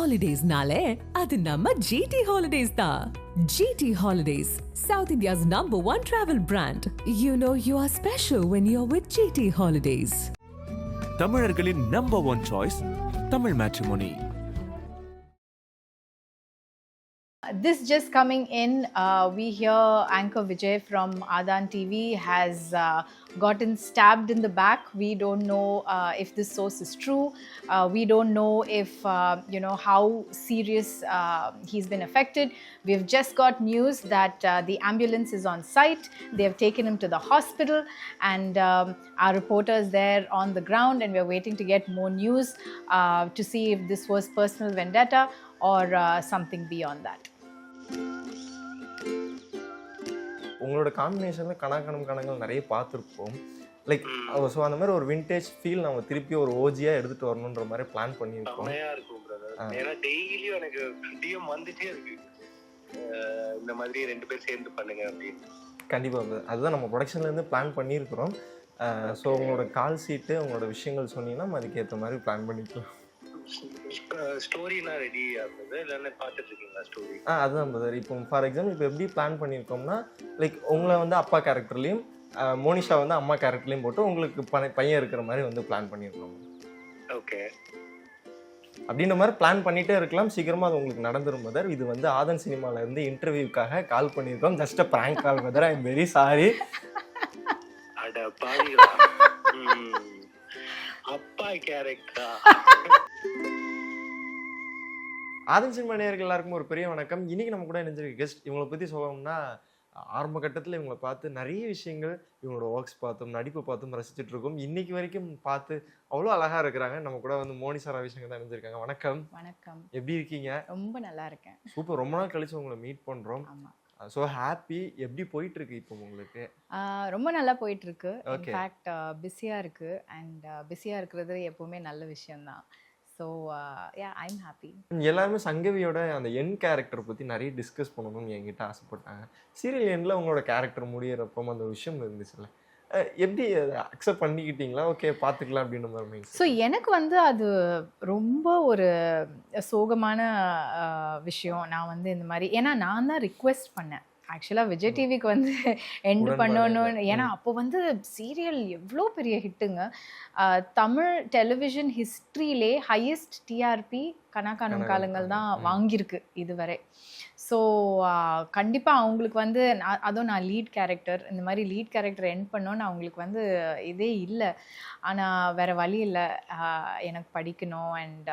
Holidays-nale, adu namma GT Holidays da. GT Holidays, South India's #1 travel brand. You know you are special when you're with GT Holidays. தமிழர்களின் #1 choice Tamil matrimony. This just coming in, we hear anchor Vijay from Adan TV has gotten stabbed in the back. We don't know if this source is true. We don't know if, how serious he's been affected. We've just got news that the ambulance is on site. They have taken him to the hospital and our reporters there on the ground, and we're waiting to get more news to see if this was personal vendetta or something beyond that. உங்களோட காம்பினேஷனில் கணங்கள் நிறைய பார்த்துருப்போம். Like so அந்த மாதிரி ஒரு vintage feel நம்ம திருப்பி ஒரு ஓஜியாக எடுத்துகிட்டு வரணுன்ற மாதிரி பிளான் பண்ணியிருக்கோம். இருக்கும் பிரதர். ஏன்னா டெய்லியும் எனக்கு டிஎம் வந்துட்டே இருக்கு, இந்த மாதிரி 2 பேர் சேர்ந்து பண்ணுங்க அப்படின்னு. கண்டிப்பாக அதுதான் நம்ம ப்ரொடக்ஷன்லேருந்து பிளான் பண்ணியிருக்கிறோம். ஸோ உங்களோட கால் சீட்டு உங்களோட விஷயங்கள் சொன்னீங்கன்னா நம்ம அதுக்கேற்ற மாதிரி பிளான் பண்ணிக்கலாம். ஸ்டோரிலாம் ரெடி ஆகுது இல்லைன்னா பார்த்துட்டு இருக்கீங்களா ஸ்டோரி? அதுதான் பிரதர். இப்போ ஃபார் எக்ஸாம்பிள் இப்போ எப்படி பிளான் பண்ணியிருக்கோம்னா, லைக் உங்களை வந்து அப்பா கேரக்டர்லேயும் மோனிஷா வந்து அம்மா கேரக்டர்லையும் போட்டு உங்களுக்கு பையன் இருக்கிற மாதிரி வந்து பிளான் பண்ணியிருக்கோம். ஓகே, அப்படின்ற மாதிரி பிளான் பண்ணிகிட்டே இருக்கலாம். சீக்கிரமாக அது உங்களுக்கு நடந்துரும் பிரதர். இது வந்து ஆதன் சினிமாவிலேருந்து இன்டர்வியூக்காக கால் பண்ணியிருக்கோம். Just a prank call brother. I am very sorry. அட பாவிகளா, அப்பா கேரக்டரா? ஆதன் சினிமா நேயர்கள் எல்லாருக்கும் ஒரு பெரிய வணக்கம். இன்றைக்கி நம்ம கூட இணைஞ்சிருக்க கெஸ்ட், இவங்களை பற்றி சொல்லணும்னா ஆரம்ப கட்டத்தில் இவங்களை பார்த்து நிறைய விஷயங்கள், இவங்களோட ஒர்க்ஸ் பார்த்தோம், நடிப்பு பார்த்தும் ரசிச்சுட்டு இருக்கோம். இன்னைக்கு வரைக்கும் பார்த்து அவ்வளோ அழகாக இருக்கிறாங்க. நம்ம கூட வந்து மோனிஷா ரவிசங்கர் தான் இணைஞ்சிருக்காங்க. வணக்கம். வணக்கம். எப்படி இருக்கீங்க? ரொம்ப நல்லா இருக்கேன். சூப்பர். ரொம்ப நாள் கழிச்சு உங்களை மீட் பண்ணுறோம். So happy. எப்படி போயிட்டு இருக்கு இப்போ உங்களுக்கு? ரொம்ப நல்லா போயிட்டு இருக்கு. இன்ஃபேக்ட் பிஸியாக இருக்கு. அண்ட் பிஸியாக இருக்கிறது எப்பவுமே நல்ல விஷயம்தான். So I'm happy. எல்லாருமே சங்கவியோட அந்த என் கேரக்டர் பற்றி நிறைய டிஸ்கஸ் பண்ணணும்னு என்கிட்ட ஆசைப்பட்டாங்க. சீரியல் எண்ணில் உங்களோட கேரக்டர் முடியிறப்போ அந்த விஷயம் இருந்துச்சுல்ல, எப்படி அக்செப்ட் பண்ணிக்கிட்டீங்களா? ஓகே பார்த்துக்கலாம் அப்படின்ற மாதிரி மீன்ஸ். ஸோ எனக்கு வந்து அது ரொம்ப ஒரு சோகமான விஷயம். நான் வந்து இந்த மாதிரி, ஏன்னா நான் தான் ரிக்வெஸ்ட் பண்ணேன் ஆக்சுவலாக விஜய் டிவிக்கு வந்து எண்ட் பண்ணணும்னு. ஏன்னா அப்போ வந்து சீரியல் எவ்வளோ பெரிய ஹிட்டுங்க. தமிழ் டெலிவிஷன் ஹிஸ்ட்ரியிலே ஹையஸ்ட் டிஆர்பி கணக்கானும் காலங்கள் தான் வாங்கியிருக்கு இதுவரை. ஸோ கண்டிப்பாக அவங்களுக்கு வந்து அதுவும் நான் லீட் கேரக்டர், இந்த மாதிரி லீட் கேரக்டர் எண்ட் பண்ணோன்னு அவங்களுக்கு வந்து இதே இல்லை. ஆனால் வேறு வழி இல்லை, எனக்கு படிக்கணும். அண்ட்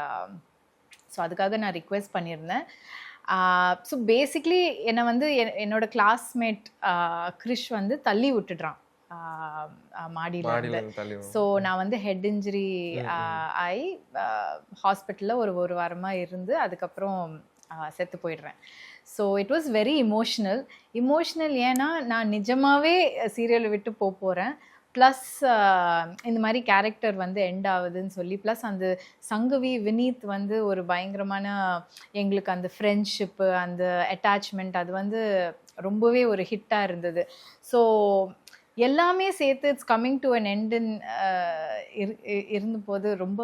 ஸோ அதுக்காக நான் ரிக்வெஸ்ட் பண்ணியிருந்தேன். ஸோ பேசிக்லி என்னை வந்து என்னோட கிளாஸ்மேட் கிரிஷ் வந்து தள்ளி விட்டுடுறான் மாடியிலேருந்து. ஸோ நான் வந்து ஹெட் இன்ஜுரி ஆகி ஹாஸ்பிட்டலில் ஒரு வாரமாக இருந்து அதுக்கப்புறம் செத்து போயிடுறேன். So it was very emotional. ஏன்னா நான் நிஜமாகவே சீரியலை விட்டு போகிறேன். ப்ளஸ் இந்த மாதிரி கேரக்டர் வந்து எண்ட் ஆகுதுன்னு சொல்லி, ப்ளஸ் அந்த சங்கவி வினீத் வந்து ஒரு பயங்கரமான எங்களுக்கு அந்த ஃப்ரெண்ட்ஷிப்பு, அந்த அட்டாச்மெண்ட், அது வந்து ரொம்பவே ஒரு ஹிட்டாக இருந்தது. ஸோ எல்லாமே சேர்த்து இட்ஸ் கம்மிங் டு அன் எண்டுன்னு இருந்தபோது ரொம்ப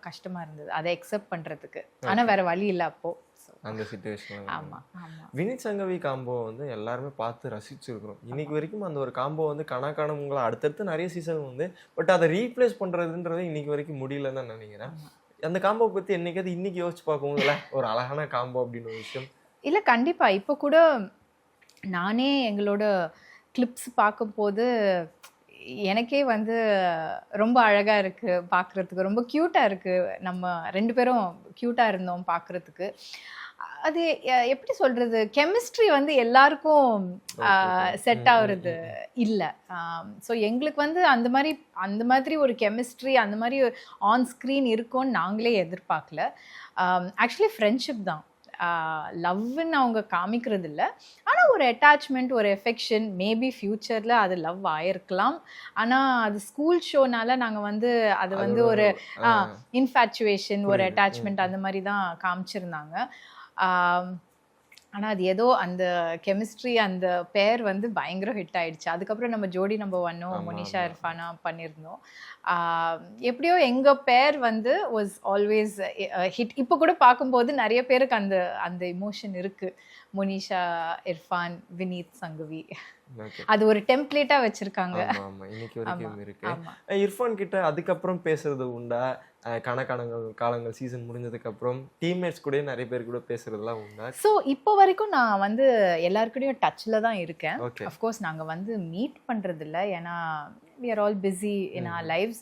கஷ்டமாக இருந்தது அதை அக்செப்ட் பண்ணுறதுக்கு. ஆனால் வேறு வழி இல்லை அப்போது அந்த சிச்சுவேஷன். ஆமாம் ஆமாம். வினித் சங்கவி காம்போ வந்து எல்லாருமே பார்த்து ரசிச்சிருக்கிறோம். இன்னைக்கு வரைக்கும் அந்த ஒரு காம்போ வந்து கணக்கானவங்களை அடுத்தடுத்து நிறைய சீசன் வந்து, பட் அதை ரீப்ளேஸ் பண்ணுறதுன்றது இன்னைக்கு வரைக்கும் முடியலன்னு தான் நினைக்கிறேன். அந்த காம்போ பற்றி என்னைக்காவது இன்னைக்கு யோசிச்சு பார்க்கும்போதுல ஒரு அழகான காம்போ அப்படின்னு ஒரு விஷயம் இல்லை? கண்டிப்பாக. இப்போ கூட நானே எங்களோட கிளிப்ஸ் பார்க்கும்போது எனக்கே வந்து ரொம்ப அழகாக இருக்குது பார்க்குறதுக்கு, ரொம்ப க்யூட்டாக இருக்குது. நம்ம 2 பேரும் க்யூட்டாக இருந்தோம் பார்க்குறதுக்கு. அது எப்படி சொல்கிறது, கெமிஸ்ட்ரி வந்து எல்லாருக்கும் செட் ஆகுறது இல்லை. ஸோ எங்களுக்கு வந்து அந்த மாதிரி ஒரு கெமிஸ்ட்ரி, அந்த மாதிரி ஆன் ஸ்க்ரீன் இருக்கும்னு நாங்களே எதிர்பார்க்கல. ஆக்சுவலி ஃப்ரெண்ட்ஷிப் தான், லவ்ன்னு அவங்க காமிக்கிறது இல்லை. ஆனால் ஒரு அட்டாச்மெண்ட், ஒரு எஃபெக்ஷன், மேபி ஃப்யூச்சரில் அது லவ் ஆயிருக்கலாம். ஆனால் அது ஸ்கூல் ஷோனால நாங்கள் வந்து அது வந்து ஒரு இன்ஃபேச்சுவேஷன், ஒரு அட்டாச்மெண்ட் அந்த மாதிரி தான் காமிச்சிருந்தாங்க. ஆனால் அது ஏதோ அந்த கெமிஸ்ட்ரி அந்த பேர் வந்து பயங்கர ஹிட் ஆயிடுச்சு. அதுக்கப்புறம் நம்ம ஜோடி நம்பர் 1 மோனிஷா இர்ஃபானா பண்ணியிருந்தோம். எப்படியோ எங்கள் பேர் வந்து வாஸ் ஆல்வேஸ் ஹிட். இப்போ கூட பார்க்கும்போது நிறைய பேருக்கு அந்த அந்த இமோஷன் இருக்குது. மோனிஷா இர்ஃபான் வினீத் சங்கவி அது ஒரு டெம்ப்ளேட்டா வச்சிருக்காங்க. இன்னைக்கு வரைக்கும் இருக்கு. இர்ஃபான் கிட்ட அதுக்கப்புறம் பேசுறது உண்டா? காலங்கள் சீசன் முடிஞ்சதுக்கு அப்புறம் டீம்மேட்ஸ் கூட நிறைய பேர் கூட பேசுறதுலாம் உண்டா? ஸோ இப்போ வரைக்கும் நான் வந்து எல்லாருக்கூடயும் டச்சில் தான் இருக்கேன். அஃப்கோர்ஸ் நாங்கள் வந்து மீட் பண்ணுறது இல்லை, ஏன்னா we are all busy in our lives,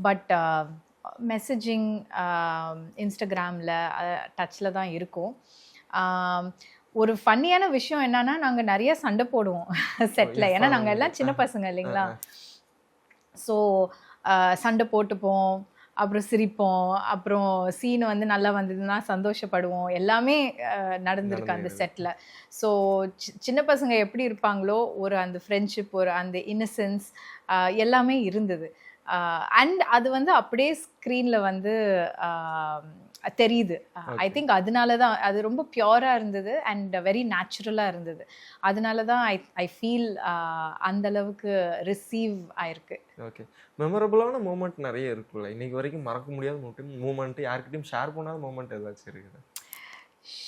but messaging இன்ஸ்டாகிராமில் டச்சில் தான் இருக்கும். ஒரு ஃபன்னியான விஷயம் என்னன்னா, நாங்கள் நிறைய சண்டை போடுவோம் செட்டில். ஏன்னா நாங்கள் எல்லாம் சின்ன பசங்க இல்லைங்களா. ஸோ சண்டை போட்டுப்போம், அப்புறம் சிரிப்போம், அப்புறம் சீன் வந்து நல்லா வந்ததுன்னா சந்தோஷப்படுவோம். எல்லாமே நடந்திருக்கு அந்த செட்டில். ஸோ சின்ன பசங்க எப்படி இருப்பாங்களோ ஒரு அந்த ஃப்ரெண்ட்ஷிப், ஒரு அந்த இன்னசென்ஸ் எல்லாமே இருந்தது. அண்ட் அது வந்து அப்படியே ஸ்க்ரீனில் வந்து தெரியுது. ஐ திங்க் அதனால தான் அது ரொம்ப பியூராக இருந்தது அண்ட் வெரி நேச்சுரலாக இருந்தது. அதனால தான் ஐ ஃபீல் அந்தளவுக்கு ரிசீவ் ஆயிருக்கு. ஓகே, மெமரபுளான மூமெண்ட் நிறைய இருக்குல்ல, இன்னைக்கு வரைக்கும் மறக்க முடியாத மூமெண்ட், யார்கிட்டையும் ஷேர் பண்ணாத மூமெண்ட் ஏதாச்சும் இருக்குது?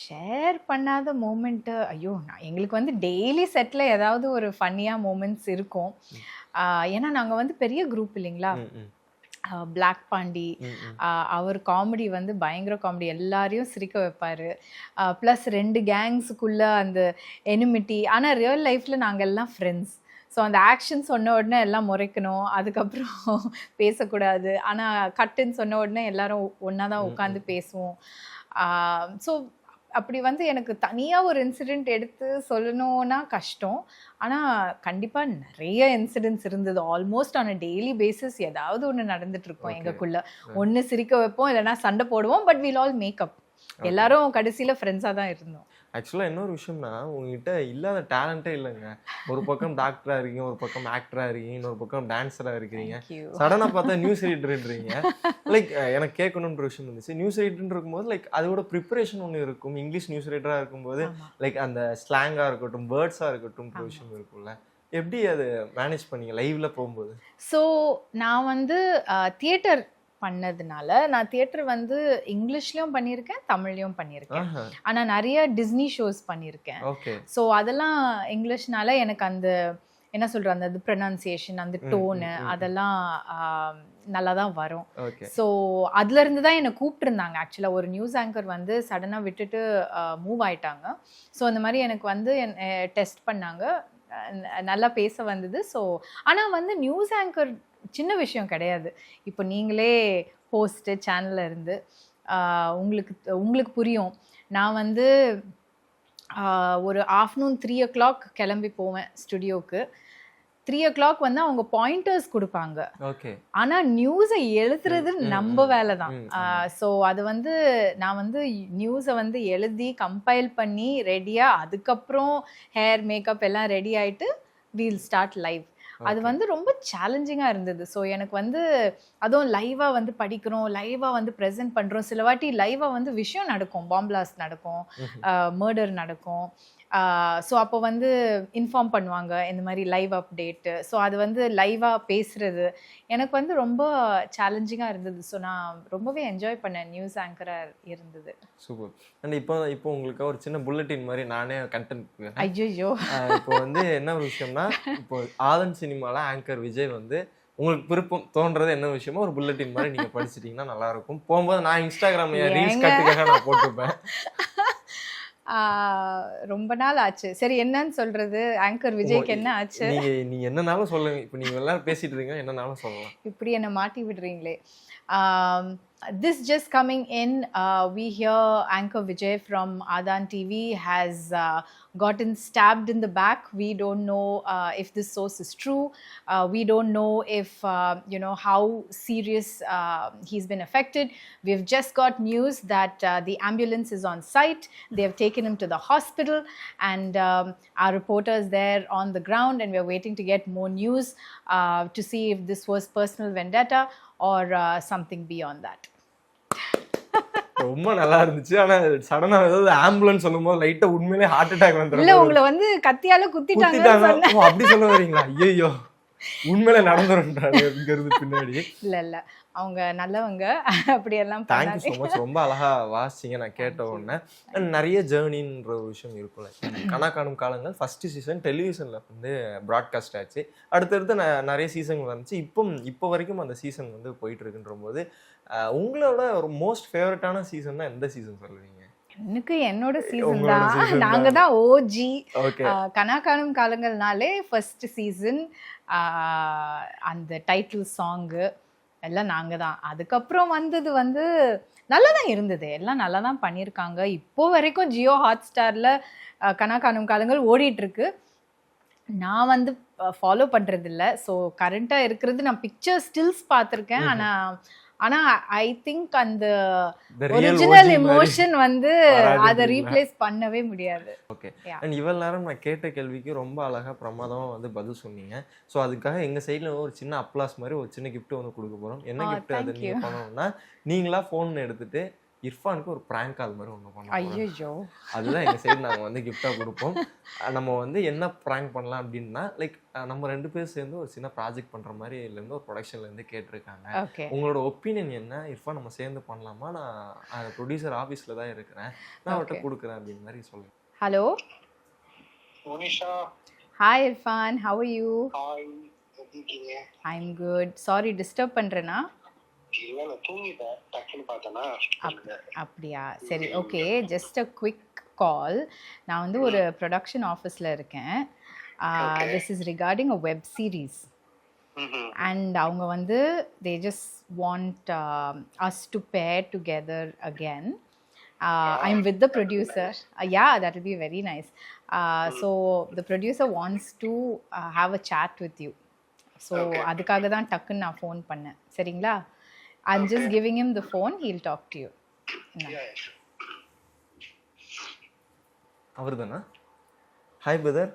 ஷேர் பண்ணாத மூமெண்ட்டு, ஐயோ, எங்களுக்கு வந்து டெய்லி செட்டில் ஏதாவது ஒரு ஃபன்னியாக மூமெண்ட்ஸ் இருக்கும். ஏன்னா நாங்கள் வந்து பெரிய குரூப் இல்லைங்களா. பிளாக் பாண்டி அவர் காமெடி வந்து பயங்கர காமெடி, எல்லாரையும் சிரிக்க வைப்பார். ப்ளஸ் 2 கேங்ஸுக்குள்ளே அந்த எனிமிட்டி. ஆனால் ரியல் லைஃப்பில் நாங்கள் எல்லாம் ஃப்ரெண்ட்ஸ். ஸோ அந்த ஆக்ஷன் சொன்ன உடனே எல்லாம் முறைக்கணும், அதுக்கப்புறம் பேசக்கூடாது. ஆனால் கட்டுன்னு சொன்ன உடனே எல்லாரும் ஒன்றா தான் உட்காந்து பேசுவோம். ஸோ அப்படி வந்து எனக்கு தனியாக ஒரு இன்சிடெண்ட் எடுத்து சொல்லணுன்னா கஷ்டம். ஆனால் கண்டிப்பாக நிறைய இன்சிடென்ட்ஸ் இருந்தது. Almost on a daily basis ஏதாவது ஒன்று நடந்துட்டுருக்கோம் எங்களுக்குள்ள. ஒன்று சிரிக்க வைப்போம், இல்லைனா சண்டை போடுவோம், பட் வில் ஆல் மேக்கப். எல்லாரும் கடைசியில் ஃப்ரெண்ட்ஸாக தான் இருந்தோம். ஆக்சுவலாக இன்னொரு விஷயம்னா, உங்ககிட்ட இல்லாத டேலண்ட்டே இல்லைங்க. ஒரு பக்கம் டாக்டராக இருக்கீங்க, ஒரு பக்கம் ஆக்டராக இருக்கீங்க, இன்னொரு பக்கம் டான்ஸராக இருக்கிறீங்க. சடனாக பார்த்தா நியூஸ் ரீடர்ன்றீங்க. லைக் எனக்கு கேட்கணுன்ற விஷயம் இருந்துச்சு. நியூஸ் ரீடர்ன்னு இருக்கும்போது லைக் அதோட ப்ரிப்பரேஷன் ஒன்று இருக்கும். இங்கிலீஷ் நியூஸ் ரீடராக இருக்கும்போது லைக் அந்த ஸ்லாங்காக இருக்கட்டும், வேர்ட்ஸாக இருக்கட்டும்ன்ற விஷயம் இருக்கும்ல. எப்படி அது மேனேஜ் பண்ணீங்க லைவ்ல போகும்போது? ஸோ நான் வந்து தியேட்டர் பண்ணதுனால, நான் தியேட்டர் வந்து இங்கிலீஷ்லயும் பண்ணியிருக்கேன், தமிழ்லையும் பண்ணியிருக்கேன். ஆனால் நிறைய டிஸ்னி ஷோஸ் பண்ணியிருக்கேன். ஸோ அதெல்லாம் இங்கிலீஷ்னால எனக்கு அந்த என்ன சொல்கிறேன், அந்த ப்ரொனன்சியேஷன், அந்த டோனு அதெல்லாம் நல்லா தான் வரும். ஸோ அதுலேருந்து தான் என்னை கூப்பிட்டுருந்தாங்க. ஆக்சுவலாக ஒரு நியூஸ் ஆங்கர் வந்து சடனாக விட்டுட்டு மூவ் ஆயிட்டாங்க. ஸோ அந்த மாதிரி எனக்கு வந்து டெஸ்ட் பண்ணாங்க, நல்லா பேச வந்தது. ஸோ ஆனால் வந்து நியூஸ் ஆங்கர் சின்ன விஷயம் கிடையாது. இப்போ நீங்களே போஸ்ட்டு சேனலில் இருந்து உங்களுக்கு புரியும். நான் வந்து ஒரு ஆஃப்டர்நூன் 3 o'clock கிளம்பி போவேன் ஸ்டுடியோவுக்கு. 3 o'clock வந்து அவங்க பாயிண்டர்ஸ் கொடுப்பாங்க. ஆனால் நியூஸை எழுதுறது நம்ம வேலை தான். ஸோ அது வந்து நான் வந்து நியூஸை வந்து எழுதி கம்பைல் பண்ணி ரெடியாக, அதுக்கப்புறம் ஹேர் மேக்கப் எல்லாம் ரெடி ஆகிட்டு வீல் ஸ்டார்ட் லைவ். அது வந்து ரொம்ப சேலஞ்சிங்காக இருந்தது. ஸோ எனக்கு வந்து அதுவும் லைவாக வந்து படிக்கிறோம், லைவாக வந்து ப்ரெசென்ட் பண்ணுறோம். சில வாட்டி லைவாக வந்து விஷயம் நடக்கும், பாம் பிளாஸ்ட் நடக்கும், மர்டர் நடக்கும். ஸோ அப்போ வந்து இன்ஃபார்ம் பண்ணுவாங்க இந்த மாதிரி லைவ் அப்டேட்டு. ஸோ அது வந்து லைவாக பேசுகிறது எனக்கு வந்து ரொம்ப சேலஞ்சிங்காக இருந்தது. ஸோ நான் ரொம்பவே என்ஜாய் பண்ணேன் நியூஸ் ஆங்கராக இருந்தது. சூப்பர். அண்ட் இப்போ உங்களுக்கு ஒரு சின்ன புல்லட்டின் மாதிரி நானே கண்டென்ட். ஐயோ, இப்போ வந்து என்ன ஒரு விஷயம்னா, இப்போ ஆதன் சினிமாவில் ஆங்கர் விஜய் வந்து உங்களுக்கு விருப்பம் தோன்றது என்ன விஷயமோ ஒரு புல்லட்டின் மாதிரி நீங்கள் படிச்சிட்டிங்கன்னா நல்லாயிருக்கும். போகும்போது நான் இன்ஸ்டாகிராமில் ரீல்ஸ் கட்டுக்காக நான் போட்டுப்பேன். ரொம்ப நாள் ஆச்சு. சரி, என்னன்னு சொல்றது, ஆங்கர் விஜய்க்கு என்ன ஆச்சு? நீங்க என்னனாலும் சொல்லுங்க. இப்போ நீங்க எல்லாரும் பேசிட்டு இருக்கீங்க, என்னனாலும் சொல்லலாம். இப்படி என்ன மாட்டி விடுறீங்களே. This just coming in, we hear Anchor Vijay from Adan TV has gotten stabbed in the back. We don't know if this source is true. We don't know if, how serious he's been affected. We've just got news that the ambulance is on site. They have taken him to the hospital, and our reporter is there on the ground, and we're waiting to get more news to see if this was personal vendetta or something beyond that. ரொம்ப நல்லா இருந்துச்சு. ஆனா சடனா ஏதாவது ambulance சொல்லும்போது லைட்டா உண்மையிலே heart attack இல்ல வந்துரும். உங்களை வந்து கத்தியால குத்திட்டாங்க குத்திட்டாங்க. ஓ, அப்படி சொல்ல வரீங்களா? ஐயோ, உண்மையில நடந்துருன்றாங்க பின்னாடி. இல்ல அவங்க நல்லவங்க. அப்படியெல்லாம் தேங்க்யூ ஸோ பண்ணாதீங்க. மச். ரொம்ப அழகா வாசிச்சிங்க நான் கேட்ட உடனே. அண்ட் நிறைய ஜேர்னின்ற ஒரு விஷயம் இருக்கும்ல. கனா காணும் காலங்கள் ஃபர்ஸ்ட் சீசன் டெலிவிஷனில் வந்து ப்ராட்காஸ்ட் ஆச்சு. அடுத்தடுத்து நிறைய சீசன்கள் வந்துச்சு. இப்போ வரைக்கும் அந்த சீசன் வந்து போயிட்டு இருக்குன்ற போது உங்களோட ஒரு மோஸ்ட் ஃபேவரட்டான சீசன்னா எந்த சீசன் சொல்லுவீங்க? எனக்கு என்னோட சீசன் உங்களோட தான். season நாங்க தான் ஓஜி. ஓகே. கனா காணும் காலங்கள்னாலே ஃபர்ஸ்ட் சீசன், அந்த டைட்டில் சாங்கு எல்லாம் நாங்க தான். அதுக்கப்புறம் வந்தது வந்து நல்லா தான் இருந்தது, எல்லாம் நல்லா தான் பண்ணியிருக்காங்க. இப்போ வரைக்கும் ஜியோ ஹாட் ஸ்டாரில் கனா காணும் காலங்கள் ஓடிட்டு இருக்கு. நான் வந்து ஃபாலோ பண்றது இல்லை. ஸோ கரண்டாக இருக்கிறது நான் பிக்சர் ஸ்டில்ஸ் பார்த்துருக்கேன். ஆனால் ஐ திங்க் அந்த The real ஒரிஜினல் OG மாதிரி எமோஷன் வந்து வராது அதை இல்ல. ரீப்ளேஸ் பண்ணவே முடியாது. ஓகே. Yeah. அண்ட் இவ்வளவு நேரம் நான் கேட்ட கேள்விக்கு ரொம்ப அழகா பிரமாதமா வந்து பதில் சொன்னீங்க. ஸோ அதுக்காக எங்க சைட்ல ஒரு சின்ன அப்ளாஸ் மாதிரி ஒரு சின்ன கிஃப்ட் வந்து கொடுக்க போறோம். என்ன கிஃப்ட் அது thank நீங்க you. பண்ணணும்னா, நீங்களா ஃபோன் எடுத்துட்டு இர்ஃபானுக்கு ஒரு பிராங்க் கால் மாதிரி ஒன்று பண்ண போறோம். ஐயோ, அதுதான் எங்க சைடு நாங்க வந்து கிஃப்டா கொடுப்போம். நம்ம வந்து என்ன பிராங்க் பண்ணலாம் அப்படின்னா, லைக் நம்ம 2 பேர் சேர்ந்து ஒரு சின்ன ப்ராஜெக்ட் பண்ற மாதிரி இருந்து ஒரு ப்ரொடக்ஷன்ல இருந்து கேட்டிருக்காங்க. ஓகே. உங்களோட ஒப்பீனியன் என்ன? இர்ஃபான் நம்ம சேர்ந்து பண்ணலாமா? நான் ப்ரொடியூசர் ஆஃபீஸில் தான் இருக்கிறேன், நான் அவர்கிட்ட கொடுக்குறேன் அப்படின்னு மாதிரி சொல்லுங்க. Hello, Monisha, hi Irfan, how are you? Hi, எப்படி இருக்கீங்க? I am good. Sorry disturb பண்ணுறேன்னா? இல்லை, நான் தூங்கிட்டேன், டக்குன்னு பார்த்தேன்னா. அப்படியா, சரி, ஓகே. ஜஸ்ட் அ குவிக் கால். நான் வந்து ஒரு ப்ரொடக்ஷன் ஆஃபீஸில் இருக்கேன். This is regarding a web series. And அவங்க வந்து they just want us to pair together again. I'm with the producer. Yeah, that will be very nice. So the producer wants to have a chat with you. So அதுக்காக தான் டக்குன்னு நான் phone பண்ணேன். சரிங்களா? I'm just giving him the phone. He'll talk to you. அவர்தானா? Hi brother.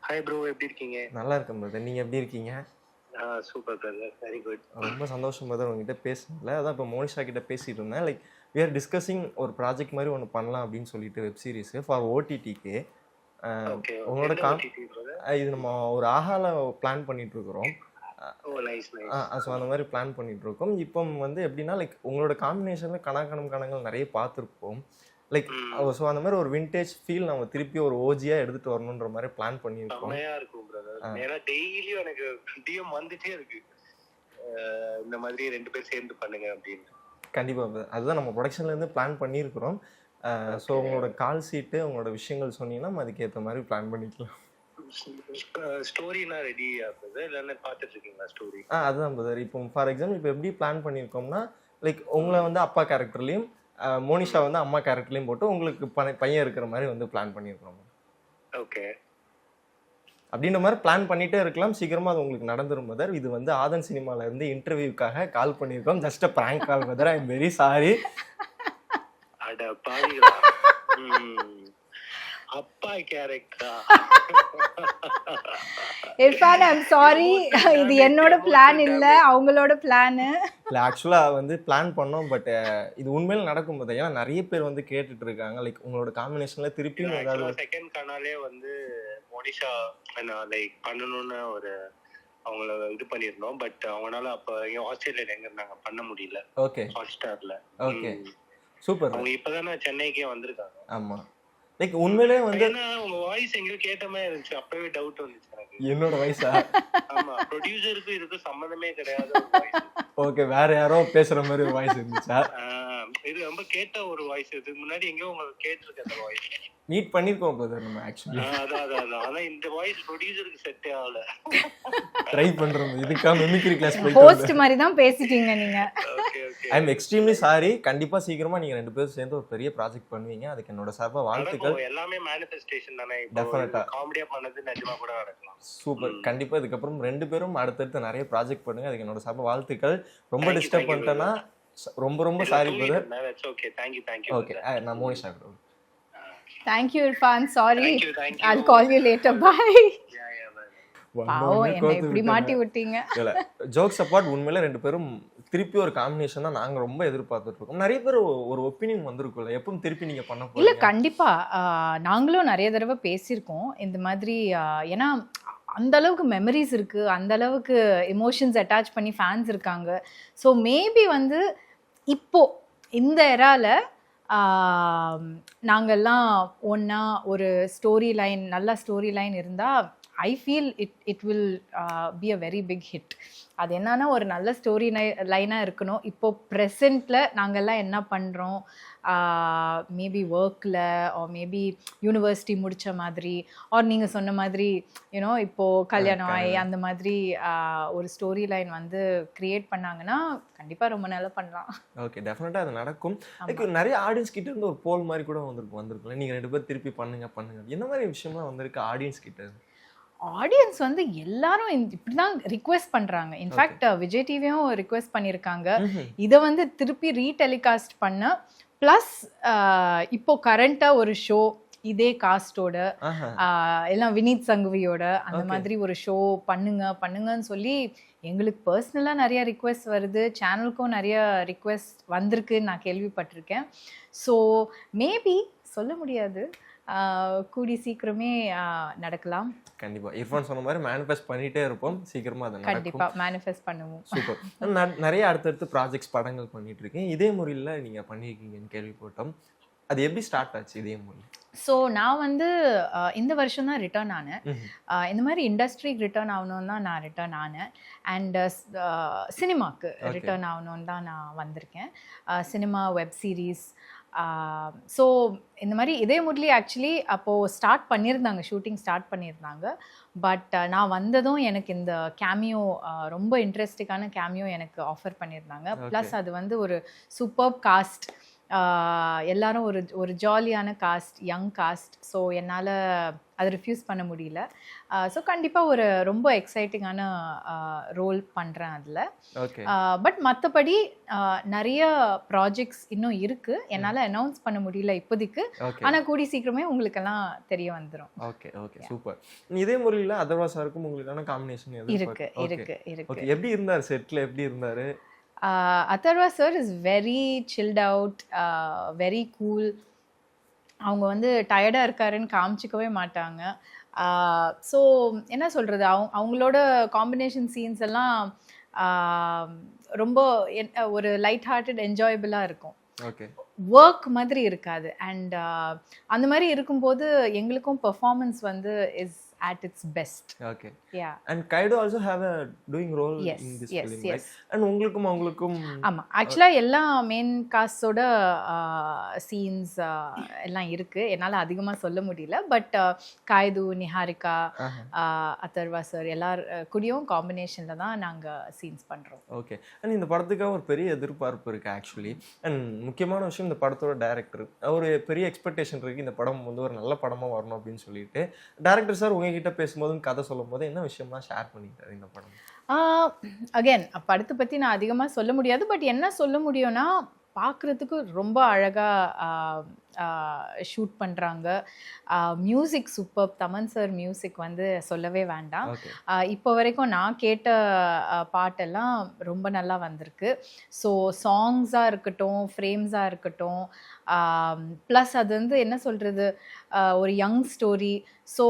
Hi bro, எப்படி இருக்கீங்க? நல்லா இருக்கேன் பிரதர், நீங்க எப்படி இருக்கீங்க? Super brother, very good. ரொம்ப சந்தோஷம் பிரதர் உங்ககிட்ட பேசுனதுல. அதான் இப்போ மோனிஷா கிட்ட பேசிட்டு இருந்தேன். லைக் we are டிஸ்கஸிங் ஒரு ப்ராஜெக்ட் மாதிரி ஒன்று பண்ணலாம் அப்படின்னு சொல்லிட்டு வெப் சீரிஸ் ஃபார் ஓடிடிக்கு. உங்களோட இது நம்ம ஒரு ஆஹால பிளான் பண்ணிட்டு இருக்கிறோம். ஸோ அந்த மாதிரி பிளான் பண்ணிட்டு இருக்கோம். இப்போ வந்து எப்படின்னா, லைக் உங்களோட காம்பினேஷன்ல கணக்கான கணங்கள் நிறைய பார்த்துருப்போம். லைக் ஸோ அந்த மாதிரி ஒரு விண்டேஜ் ஃபீல் நம்ம திருப்பி ஒரு ஓஜியா எடுத்துட்டு வரணுன்ற மாதிரி பிளான் பண்ணியிருக்கோம். செம்மையா இருக்கும் பிரதர். ஏன்னா டெய்லியும் எனக்கு டிஎம் வந்துட்டே இருக்கு, இந்த மாதிரி 2 பேர் சேர்ந்து பண்ணுங்க அப்படின்னு. கண்டிப்பா அதுதான் நம்ம ப்ரொடக்ஷன்ல இருந்து பிளான் பண்ணியிருக்கிறோம். ஸோ உங்களோட கால் சீட்டு, உங்களோட விஷயங்கள் சொன்னீங்கன்னா நம்ம அதுக்கேற்ற மாதிரி பிளான் பண்ணிக்கலாம். ஸ்டோரிலாம் ரெடி ஆகுது, இல்லைன்னா பார்த்துட்டு இருக்கீங்களா ஸ்டோரி? அதுதான் பிரதர். இப்போ ஃபார் எக்ஸாம்பிள் இப்போ எப்படி பிளான் பண்ணியிருக்கோம்னா, லைக் உங்களை வந்து அப்பா கேரக்டர்லையும் மோனிஷா வந்து அம்மா கேரக்டர்லையும் போட்டு உங்களுக்கு பையன் இருக்கிற மாதிரி வந்து பிளான் பண்ணியிருக்கிறோம். ஓகே. அப்படின்ற மாதிரி பிளான் பண்ணிட்டே இருக்கலாம். சீக்கிரமா அது உங்களுக்கு நடந்துரும் பிரதர். இது வந்து ஆதன் சினிமால இருந்து இன்டர்வியூக்காக கால் பண்ணியிருக்கோம். Just a prank call brother. I am very sorry. அட பாவிகளா, அப்பா கேரக்டரா? இர்ஃபான், ஐம் சாரி, இது என்னோட பிளான் இல்ல, அவங்களோட பிளானு. இல்லை, ஆக்சுவலாக வந்து பிளான் பண்ணோம். பட் இது உண்மையில நடக்கும் போது, ஏன்னா நிறைய பேர் வந்து கேட்டுட்டு இருக்காங்க. லைக் உங்களோட காம்பினேஷன்ல திருப்பியும் ஏதாவது செகண்ட் கனாலே வந்து மோனிஷா லைக் பண்ணணும்னு ஒரு அவங்கள இது பண்ணிருந்தோம். பட் அவங்களால அப்ப ஆஸ்திரேலியால எங்க நாங்க பண்ண முடியல. ஓகே. ஹாட் ஸ்டார்ல. Okay, super. அவங்க இப்பதானே சென்னைக்கே வந்திருக்காங்க. ஆமா, லைக் உண்மையிலே வந்து உங்க வாய்ஸ் எங்கேயோ கேட்ட மாதிரி இருந்துச்சு. அப்பவே டவுட் வந்துச்சு எனக்கு. என்னோட வயசா? ஆமா, ப்ரொடியூசருக்கு இதுக்கு சம்பந்தமே கிடையாது. ஓகே, வேற யாரோ பேசுற மாதிரி ஒரு வாய்ஸ் இருந்துச்சா? இது ரொம்ப கேட்ட ஒரு வாய்ஸ். இதுக்கு முன்னாடி எங்கேயோ உங்களுக்கு கேட்டிருக்க அந்த வாய்ஸ். மீட் பண்ணிருக்கோம் பிரதர் நம்ம ஆக்சுவலி. அதான் ஆனா இந்த வாய்ஸ் ப்ரொடியூசருக்கு செட்டே ஆகல. ட்ரை பண்றோம். இதுக்காக மிமிக்ரி கிளாஸ் போய் ஹோஸ்ட் மாதிரி தான் பேசிட்டீங்க நீங்க. Okay okay. I am extremely sorry. கண்டிப்பா சீக்கிரமா நீங்க 2 பேரும் சேர்ந்து ஒரு பெரிய ப்ராஜெக்ட் பண்ணுவீங்க. அதுக்கு என்னோட சார்பா வாழ்த்துக்கள். எல்லாமே மேனிஃபெஸ்டேஷன் தானே. டெஃபினட்டா காமெடியா பண்ணது நிஜமா கூட நடக்கலாம். சூப்பர். கண்டிப்பா இதுக்கப்புறம் 2 பேரும் அடுத்தடுத்து நிறைய ப்ராஜெக்ட் பண்ணுங்க. அதுக்கு என்னோட சார்பா வாழ்த்துக்கள். ரொம்ப டிஸ்டர்ப் பண்ணிட்டேன்னா ரொம்ப sorry brother. That's okay. Thank you. Okay, நான் Monisha bro. Thank you, Irfan. Sorry. Thank you. I'll call you later. Bye. Yeah, bye. பாவம் என்ன இப்படி மாட்டி விட்டீங்க. இல்ல ஜோக்ஸ் அப்பார்ட், உண்மையில 2 பேரும் திருப்பி ஒரு காம்பினேஷன் தான் நாங்க ரொம்ப எதிர்பார்த்துட்டு இருக்கோம். நிறைய பேர் ஒரு ஒப்பீனியன் வந்திருக்கும்ல, எப்பவும் திருப்பி நீங்க பண்ண இல்ல போறீங்க? கண்டிப்பா நாங்களும் நிறைய தடவை பேசியிருக்கோம் இந்த மாதிரி. ஏன்னா அந்த அளவுக்கு மெமரிஸ் இருக்கு, அந்த அளவுக்கு எமோஷன்ஸ் அட்டாச் பண்ணி ஃபேன்ஸ் இருக்காங்க. ஸோ மேபி வந்து இப்போ இந்த எரால நாங்கெல்லாம் ஒன்றா ஒரு ஸ்டோரி லைன், நல்ல ஸ்டோரி லைன் இருந்தால் I feel it will be a very big hit. அது என்னன்னா ஒரு நல்ல ஸ்டோரி லைனாக இருக்கணும். இப்போ ப்ரெசண்ட்டில் நாங்கள்லாம் என்ன பண்ணுறோம், மேபி ஒர்க்கில் ஆர் மேபி யூனிவர்சிட்டி முடித்த மாதிரி ஆர் நீங்கள் சொன்ன மாதிரி யூனோ இப்போது கல்யாணம் ஆகி அந்த மாதிரி ஒரு ஸ்டோரி லைன் வந்து க்ரியேட் பண்ணாங்கன்னா கண்டிப்பாக ரொம்ப நல்லா பண்ணலாம். ஓகே, டெஃபினட்டாக அது நடக்கும். லைக் நிறைய ஆடியன்ஸ் கிட்ட இருந்து ஒரு போல் மாதிரி கூட வந்திருக்கும்ல, நீங்கள் 2 பேர் திருப்பி பண்ணுங்க. என்ன மாதிரி விஷயம்லாம் வந்திருக்கு ஆடியன்ஸ் கிட்ட? ஆடியன்ஸ் வந்து எல்லாரும் இப்படி தான் ரிக்வெஸ்ட் பண்ணுறாங்க. இன்ஃபேக்ட் விஜய் டிவியும் ரிக்வெஸ்ட் பண்ணியிருக்காங்க இதை வந்து திருப்பி ரீடெலிகாஸ்ட் பண்ண. ப்ளஸ் இப்போ கரண்ட்டாக ஒரு ஷோ இதே காஸ்டோட எல்லாம் வினீத் சங்குவியோட அந்த மாதிரி ஒரு ஷோ பண்ணுங்கன்னு சொல்லி எங்களுக்கு பர்சனலாக நிறைய ரிக்வெஸ்ட் வருது. சேனலுக்கும் நிறைய ரிக்வெஸ்ட் வந்திருக்குன்னு நான் கேள்விப்பட்டிருக்கேன். ஸோ மேபி சொல்ல முடியாது, கூடி சீக்கிரமே நடக்கலாம். கண்டிப்பா இர்ஃபான் சொன்ன மாதிரி மேனிஃபெஸ்ட் பண்ணிட்டே இருப்போம், சீக்கிரமா அதை கண்டிப்பா மேனிஃபெஸ்ட் பண்ணுவோம். சூப்பர். நிறைய அடுத்தடுத்து ப்ராஜெக்ட்ஸ் படங்கள் பண்ணிட்டு இருக்கேன். இதே முறையில் நீங்க பண்ணியிருக்கீங்கன்னு கேள்விப்பட்டோம். அது எப்படி ஸ்டார்ட் ஆச்சு இதே முறை? ஸோ நான் வந்து இந்த வருஷம் தான் ரிட்டர்ன் ஆனேன். இந்த மாதிரி இண்டஸ்ட்ரிக்கு ரிட்டர்ன் ஆகணும்னு தான் நான் ரிட்டர்ன் ஆனேன். அண்ட் சினிமாவுக்கு ரிட்டர்ன் ஆகணும்னு தான் நான் வந்திருக்கேன். Cinema, web series. ஸோ இந்த மாதிரி இதே முரளி ஆக்சுவலி அப்போது ஷூட்டிங் ஸ்டார்ட் பண்ணியிருந்தாங்க. பட் நான் வந்ததும் எனக்கு இந்த கேமியோ, ரொம்ப இன்ட்ரெஸ்டிங்கான கேமியோ எனக்கு ஆஃபர் பண்ணியிருந்தாங்க. ப்ளஸ் அது வந்து ஒரு சூப்பர்ப் காஸ்ட், எல்லாரும் ஒரு ஜாலியான காஸ்ட், யங் காஸ்ட். ஸோ என்னால் அதை ரிஃப்யூஸ் பண்ண முடியல. ஸோ கண்டிப்பாக ஒரு ரொம்ப எக்ஸைட்டிங்கான ரோல் பண்ணுறேன் அதில். பட் மற்றபடி நிறைய ப்ராஜெக்ட்ஸ் இன்னும் இருக்குது, என்னால் அனௌன்ஸ் பண்ண முடியல இப்போதைக்கு. ஆனால் கூடி சீக்கிரமே உங்களுக்கெல்லாம் தெரிய வந்துடும். Okay, super. இதே முறையில் அதர்வா சாருக்கும் உங்களுக்கான காம்பினேஷன் இருக்கு. எப்படி இருந்தார் செட்டில்? எப்படி இருந்தார்? Atharva sir is very chilled out, very cool. அவங்க வந்து டயர்டாக இருக்காருன்னு காமிச்சிக்கவே மாட்டாங்க. ஸோ என்ன சொல்கிறது, அவங்களோட காம்பினேஷன் சீன்ஸ் எல்லாம் ரொம்ப ஒரு லைட் ஹார்ட்டட் என்ஜாயபிளாக இருக்கும். ஒர்க் மாதிரி இருக்காது. அண்ட் அந்த மாதிரி இருக்கும்போது எங்களுக்கும் பெர்ஃபார்மன்ஸ் வந்து is at its best. Okay. Yeah. And Kaido also have a doing role in this film, right? And உங்களுக்கும் ஆமா, ஆக்சுவலா எல்லா மெயின் காஸ்டோட சீன்ஸ் எல்லாம் இருக்கு. என்னால் அதிகமாக சொல்ல முடியல. பட் காய்து, நிஹாரிகா, அதர்வா சார் எல்லார் கூடயும் காம்பினேஷனில் தான் நாங்கள் சீன்ஸ் பண்ணுறோம். ஓகே. அண்ட் இந்த படத்துக்காக ஒரு பெரிய எதிர்பார்ப்பு இருக்குது ஆக்சுவலி. அண்ட் முக்கியமான விஷயம், இந்த படத்தோட டைரக்டர் ஒரு பெரிய எக்ஸ்பெக்டேஷன் இருக்குது, இந்த படம் வந்து ஒரு நல்ல படமாக வரணும் அப்படின்னு சொல்லிட்டு. டைரக்டர் சார் கிட்ட பேசும்போது, கதை சொல்லும் போது என்ன விஷயம்லாம் ஷேர் பண்ணிட்டாரு இந்த படம்? அகைன் படத்தை பற்றி நான் அதிகமாக சொல்ல முடியாது. பட் என்ன சொல்ல முடியும்னா, பார்க்குறதுக்கு ரொம்ப அழகாக ஷூட் பண்ணுறாங்க. Music super. Thaman sir music வந்து சொல்லவே வேண்டாம். இப்போ வரைக்கும் நான் கேட்ட பாட்டெல்லாம் ரொம்ப நல்லா வந்திருக்கு. ஸோ சாங்ஸாக இருக்கட்டும், ஃப்ரேம்ஸாக இருக்கட்டும், ப்ளஸ் அது வந்து என்ன சொல்கிறது, ஒரு யங் ஸ்டோரி. ஸோ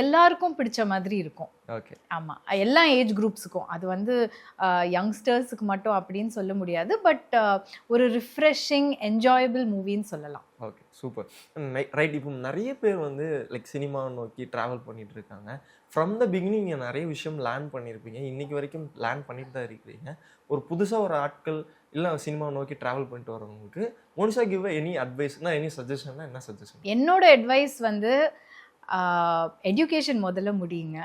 எல்லாருக்கும் பிடிச்ச மாதிரி இருக்கும். ஓகே. ஆமாம், எல்லா ஏஜ் குரூப்ஸுக்கும். அது வந்து யங்ஸ்டர்ஸுக்கு மட்டும் அப்படின்னு சொல்ல முடியாது. பட் ஒரு ரிஃப்ரெஷிங் என்ஜாயபிள் மூவின்னு சொல்லலாம். Okay, super. ரைட். இப்போ நிறைய பேர் வந்து லைக் சினிமாவை நோக்கி ட்ராவல் பண்ணிட்டு இருக்காங்க. ஃப்ரம் த பிகினிங் நீங்கள் நிறைய விஷயம் லேர்ன் பண்ணியிருப்பீங்க, இன்றைக்கி வரைக்கும் லேர்ன் பண்ணிட்டு தான் இருக்கிறீங்க. ஒரு புதுசாக ஒரு ஆட்கள் இல்லை சினிமாவை நோக்கி ட்ராவல் பண்ணிட்டு வரவங்களுக்கு மோனிஷா கிவ் எனி அட்வைஸ்னா, எனி சஜஷன்னா என்ன சஜஷன்? என்னோட அட்வைஸ் வந்து எஜுகேஷன் முதல்ல முடியுங்க.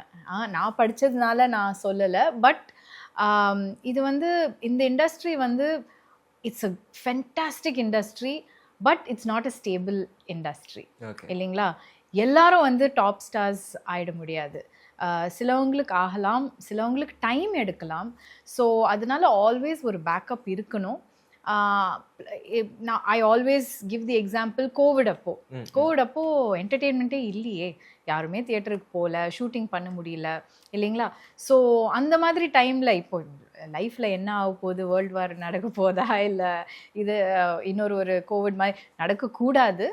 நான் படித்ததுனால நான் சொல்லலை. பட் இது வந்து இந்த இண்டஸ்ட்ரி வந்து it's a fantastic industry. But it's not a stable industry இல்லைங்களா? எல்லாரும் வந்து டாப் ஸ்டார்ஸ் ஆகிட முடியாது. சிலவங்களுக்கு ஆகலாம், சிலவங்களுக்கு டைம் எடுக்கலாம். ஸோ அதனால ஆல்வேஸ் ஒரு பேக்கப் இருக்கணும். நான் I always give the example Covid அப்போ என்டர்டெயின்மெண்ட்டே இல்லையே, யாருமே தியேட்டருக்கு போகல, ஷூட்டிங் பண்ண முடியல இல்லைங்களா. ஸோ அந்த மாதிரி டைமில் இப்போ லைஃப்பில் என்ன ஆக போகுது, வேர்ல்டு வார் நடக்க போதா இல்லை இது இன்னொரு ஒரு கோவிட் மாதிரி நடக்கக்கூடாது.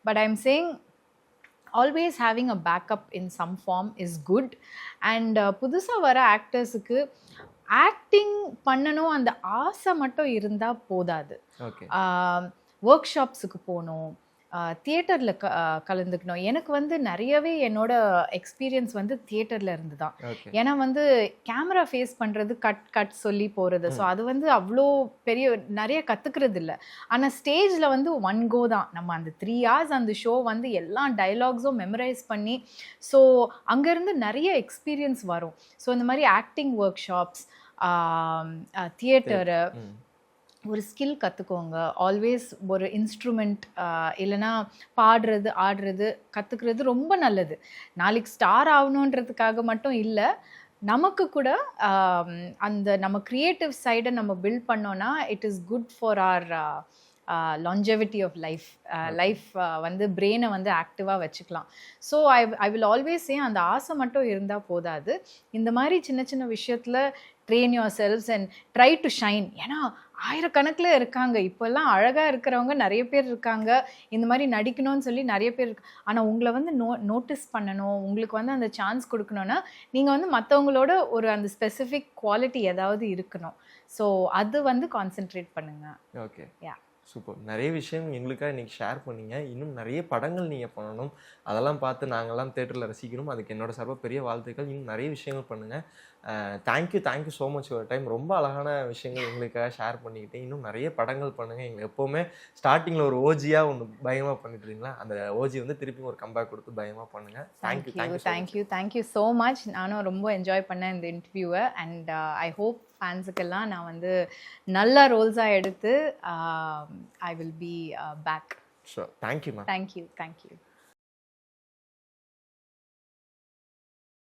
But I am saying always having a backup in some form is good. And புதுசாக வர ஆக்டர்ஸுக்கு ஆக்டிங் பண்ணணும் அந்த ஆசை மட்டும் இருந்தால் போதாது. ஒர்க் ஷாப்ஸுக்கு போகணும், தியேட்டரில் கலந்துக்கணும். எனக்கு வந்து நிறையவே என்னோட எக்ஸ்பீரியன்ஸ் வந்து தியேட்டரில் இருந்து தான். ஏன்னா வந்து கேமரா ஃபேஸ் பண்ணுறது கட் சொல்லி போகிறது, ஸோ அது வந்து அவ்வளோ பெரிய நிறைய கற்றுக்கிறது இல்லை. ஆனால் ஸ்டேஜில் வந்து ஒன் கோ தான், நம்ம அந்த 3 hours அந்த ஷோ வந்து எல்லா டைலாக்ஸும் மெமரைஸ் பண்ணி, ஸோ அங்கேருந்து நிறைய எக்ஸ்பீரியன்ஸ் வரும். ஸோ இந்த மாதிரி ஆக்டிங் ஒர்க் ஷாப்ஸ், தியேட்டரு, ஒரு ஸ்கில் கற்றுக்கோங்க. ஆல்வேஸ் ஒரு இன்ஸ்ட்ருமெண்ட் இல்லைனா பாடுறது ஆடுறது கற்றுக்கிறது ரொம்ப நல்லது. நாளைக்கு ஸ்டார் ஆகணுன்றதுக்காக மட்டும் இல்லை, நமக்கு கூட அந்த நம்ம க்ரியேட்டிவ் சைடை நம்ம பில்ட் பண்ணோன்னா it is good for our longevity of life. Life வந்து பிரெயினை வந்து ஆக்டிவாக வச்சுக்கலாம். So I will always say அந்த ஆசை மட்டும் இருந்தால் போதாது. இந்த மாதிரி சின்ன சின்ன விஷயத்தில் train your cells and try to shine. ஏன்னா ஆயிரக்கணக்கில் இருக்காங்க, இப்போல்லாம் அழகாக இருக்கிறவங்க நிறைய பேர் இருக்காங்க, இந்த மாதிரி நடிக்கணும்னு சொல்லி நிறைய பேர் இருக்கு. ஆனால் உங்களை வந்து நோட்டீஸ் பண்ணணும், உங்களுக்கு வந்து அந்த சான்ஸ் கொடுக்கணுன்னா நீங்கள் வந்து மற்றவங்களோட ஒரு அந்த ஸ்பெசிஃபிக் குவாலிட்டி ஏதாவது இருக்கணும். ஸோ அது வந்து கான்சென்ட்ரேட் பண்ணுங்கள். ஓகே, யா, சூப்பர். நிறைய விஷயம் எங்களுக்காக இன்றைக்கி ஷேர் பண்ணீங்க. இன்னும் நிறைய படங்கள் நீங்கள் பண்ணணும், அதெல்லாம் பார்த்து நாங்கள்லாம் தேட்டரில் ரசிக்கணும். அதுக்கு என்னோட சார்பாக பெரிய வாழ்த்துக்கள். இன்னும் நிறைய விஷயங்கள் பண்ணுங்கள். தேங்க்யூ ஸோ மச் ஒரு டைம். ரொம்ப அழகான விஷயங்கள் எங்களுக்காக ஷேர் பண்ணிக்கிட்டேன். இன்னும் நிறைய படங்கள் பண்ணுங்கள். எங்களுக்கு எப்போவுமே ஸ்டார்டிங்கில் ஒரு ஓஜியாக ஒன்று பயமாக பண்ணிட்டுருங்களா, அந்த ஓஜி வந்து திருப்பி ஒரு கம்பேக் கொடுத்து பயமாக பண்ணுங்கள். Thank you so much. நானும் ரொம்ப என்ஜாய் பண்ணேன் இந்த இன்டர்வியூவை. அண்ட் ஐ ஹோப் ஃபேன்ஸுக்கெல்லாம் நான் வந்து நல்ல ரோல்ஸாக எடுத்து I will be back. Sure. Thank you ma'am. Thank you.